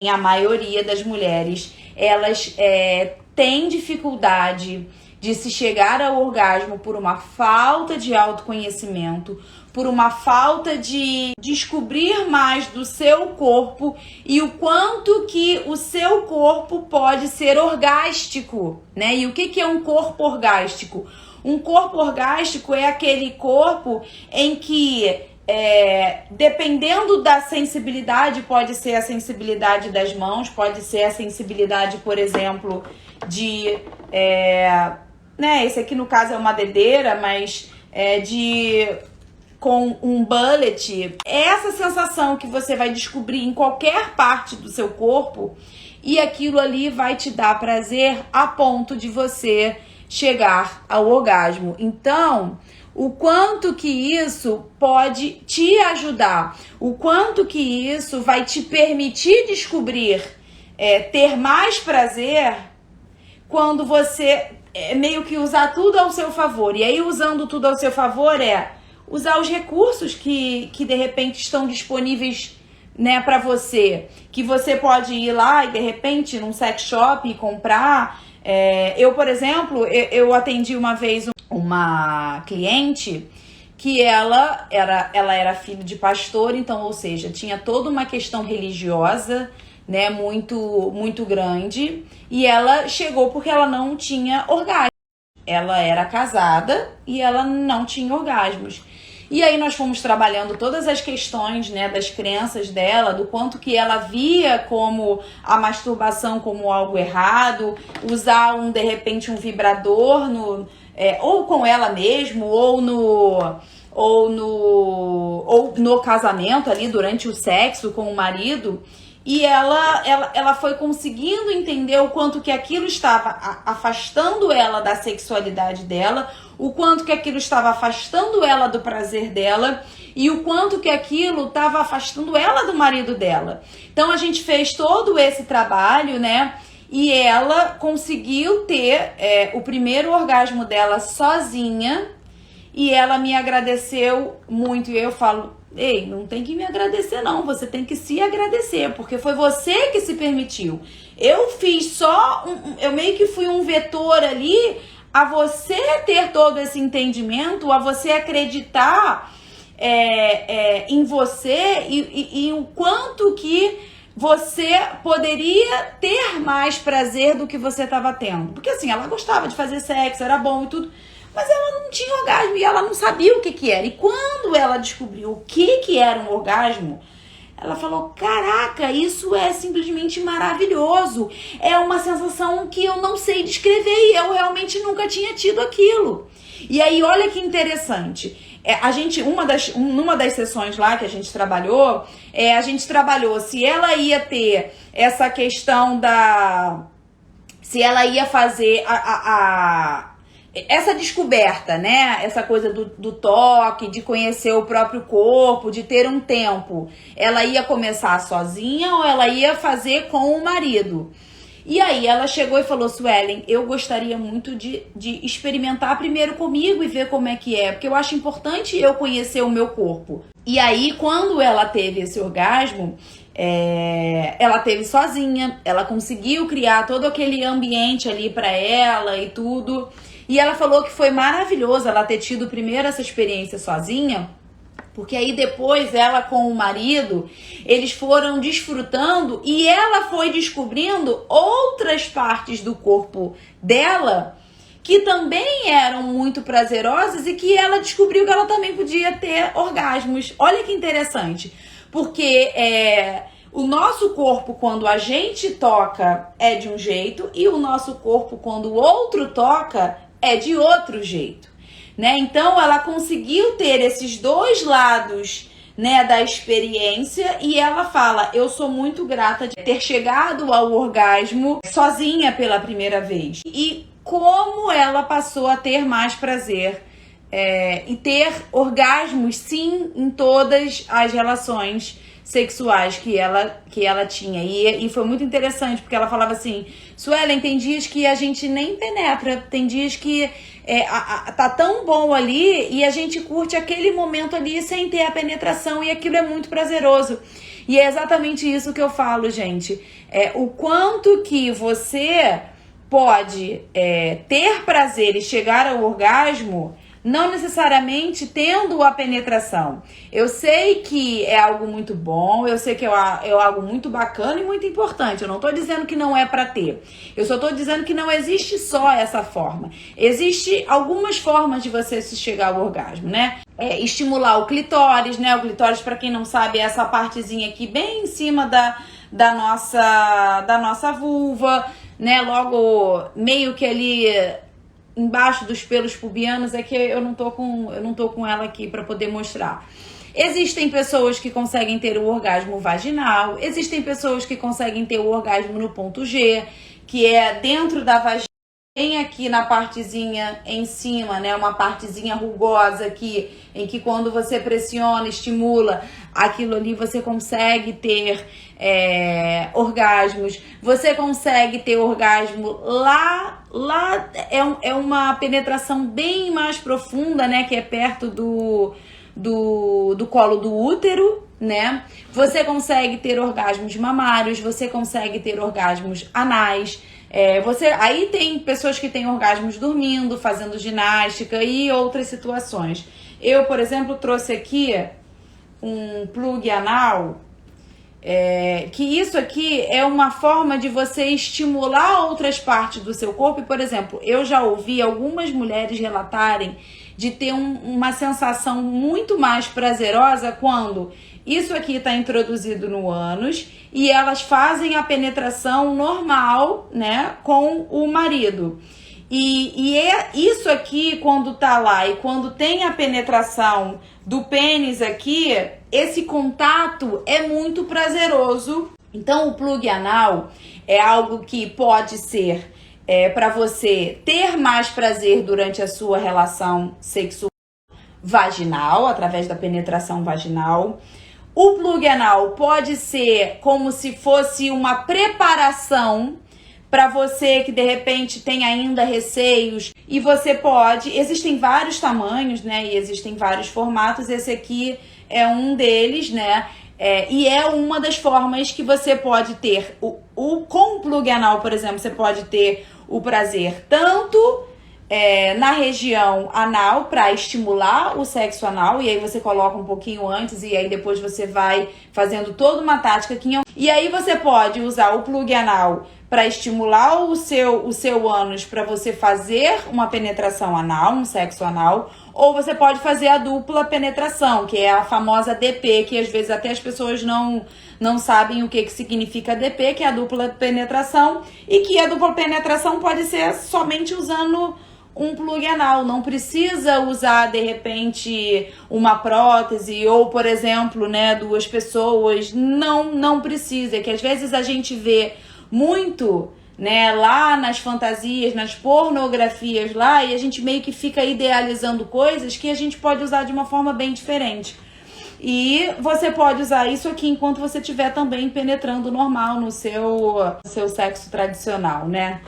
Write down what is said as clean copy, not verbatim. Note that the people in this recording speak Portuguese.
A maioria das mulheres, elas têm dificuldade de se chegar ao orgasmo por uma falta de autoconhecimento, por uma falta de descobrir mais do seu corpo e o quanto que o seu corpo pode ser orgástico, né? E o que é um corpo orgástico? Um corpo orgástico é aquele corpo em que dependendo da sensibilidade, pode ser a sensibilidade das mãos, pode ser a sensibilidade, por exemplo, de... esse aqui no caso é uma dedeira, mas com um bullet. É essa sensação que você vai descobrir em qualquer parte do seu corpo e aquilo ali vai te dar prazer a ponto de você chegar ao orgasmo. Então, o quanto que isso pode te ajudar, o quanto que isso vai te permitir descobrir, ter mais prazer quando você meio que usar tudo ao seu favor. E aí, usando tudo ao seu favor, usar os recursos que de repente estão disponíveis, né, para você, que você pode ir lá e de repente num sex shop e comprar. Eu, por exemplo, eu atendi uma vez uma cliente que ela era filha de pastor, então, ou seja, tinha toda uma questão religiosa, né, muito grande, e ela chegou porque ela não tinha orgasmo. Ela era casada e ela não tinha orgasmos. E aí nós fomos trabalhando todas as questões, né, das crenças dela, do quanto que ela via como a masturbação como algo errado, usar de repente um vibrador ou com ela mesmo, ou no casamento ali durante o sexo com o marido. E ela foi conseguindo entender o quanto que aquilo estava afastando ela da sexualidade dela, o quanto que aquilo estava afastando ela do prazer dela e o quanto que aquilo estava afastando ela do marido dela. Então a gente fez todo esse trabalho, né? E ela conseguiu ter o primeiro orgasmo dela sozinha e ela me agradeceu muito. E eu falo, ei, não tem que me agradecer não, você tem que se agradecer, porque foi você que se permitiu. Eu fiz eu meio que fui um vetor ali a você ter todo esse entendimento, a você acreditar em você e o quanto que você poderia ter mais prazer do que você estava tendo. Porque assim, ela gostava de fazer sexo, era bom e tudo, mas ela não tinha orgasmo e ela não sabia o que era. E quando ela descobriu o que era um orgasmo, ela falou, caraca, isso é simplesmente maravilhoso. É uma sensação que eu não sei descrever e eu realmente nunca tinha tido aquilo. E aí, olha que interessante. Numa das sessões lá que a gente trabalhou, se ela ia ter essa questão se ela ia fazer essa descoberta, né? Essa coisa do toque, de conhecer o próprio corpo, de ter um tempo. Ela ia começar sozinha ou ela ia fazer com o marido? E aí ela chegou e falou, Suelen, eu gostaria muito de experimentar primeiro comigo e ver como é que é, porque eu acho importante eu conhecer o meu corpo. E aí, quando ela teve esse orgasmo, ela teve sozinha, ela conseguiu criar todo aquele ambiente ali pra ela e tudo. E ela falou que foi maravilhoso ela ter tido primeiro essa experiência sozinha, porque aí depois ela com o marido, eles foram desfrutando e ela foi descobrindo outras partes do corpo dela que também eram muito prazerosas e que ela descobriu que ela também podia ter orgasmos. Olha que interessante, porque o nosso corpo, quando a gente toca, é de um jeito e o nosso corpo, quando o outro toca, é de outro jeito, né? Então ela conseguiu ter esses dois lados, né, da experiência e ela fala, eu sou muito grata de ter chegado ao orgasmo sozinha pela primeira vez. E como ela passou a ter mais prazer e ter orgasmos, sim, em todas as relações sexuais que ela tinha. E foi muito interessante, porque ela falava assim, Suelen, tem dias que a gente nem penetra, tem dias que tá tão bom ali e a gente curte aquele momento ali sem ter a penetração e aquilo é muito prazeroso. E é exatamente isso que eu falo, gente. O quanto que você pode ter prazer e chegar ao orgasmo, não necessariamente tendo a penetração. Eu sei que é algo muito bom, eu sei que é algo muito bacana e muito importante. Eu não tô dizendo que não é pra ter. Eu só tô dizendo que não existe só essa forma. Existe algumas formas de você se chegar ao orgasmo, né? Estimular o clitóris, né? O clitóris, pra quem não sabe, é essa partezinha aqui bem em cima da nossa vulva, né? Logo meio que ali embaixo dos pelos pubianos, é que eu não tô com ela aqui para poder mostrar. Existem pessoas que conseguem ter o orgasmo vaginal, existem pessoas que conseguem ter o orgasmo no ponto G, que é dentro da vagina, bem aqui na partezinha em cima, né, uma partezinha rugosa aqui, em que quando você pressiona, estimula, aquilo ali você consegue ter orgasmos. Você consegue ter orgasmo lá é uma penetração bem mais profunda, né, que é perto do colo do útero, né? Você consegue ter orgasmos mamários, você consegue ter orgasmos anais. Aí tem pessoas que têm orgasmos dormindo, fazendo ginástica e outras situações. Eu, por exemplo, trouxe aqui um plug anal, que isso aqui é uma forma de você estimular outras partes do seu corpo. E, por exemplo, eu já ouvi algumas mulheres relatarem de ter uma sensação muito mais prazerosa quando isso aqui está introduzido no ânus e elas fazem a penetração normal, né, com o marido. E isso aqui, quando tá lá e quando tem a penetração do pênis aqui, esse contato é muito prazeroso. Então, o plug anal é algo que pode ser para você ter mais prazer durante a sua relação sexual vaginal, através da penetração vaginal. O plug anal pode ser como se fosse uma preparação para você que de repente tem ainda receios, e você pode, existem vários tamanhos, né, e existem vários formatos, esse aqui é um deles, né, e é uma das formas que você pode ter, com o plug anal, por exemplo, você pode ter o prazer tanto na região anal para estimular o sexo anal, e aí você coloca um pouquinho antes e aí depois você vai fazendo toda uma tática aqui. E aí você pode usar o plug anal para estimular o seu ânus para você fazer uma penetração anal, um sexo anal, ou você pode fazer a dupla penetração, que é a famosa DP, que às vezes até as pessoas não sabem o que significa DP, que é a dupla penetração, e que a dupla penetração pode ser somente usando um plug anal, não precisa usar de repente uma prótese ou, por exemplo, né, duas pessoas, não precisa, que às vezes a gente vê muito, né, lá nas fantasias, nas pornografias lá, e a gente meio que fica idealizando coisas que a gente pode usar de uma forma bem diferente. E você pode usar isso aqui enquanto você estiver também penetrando normal no seu sexo tradicional, né?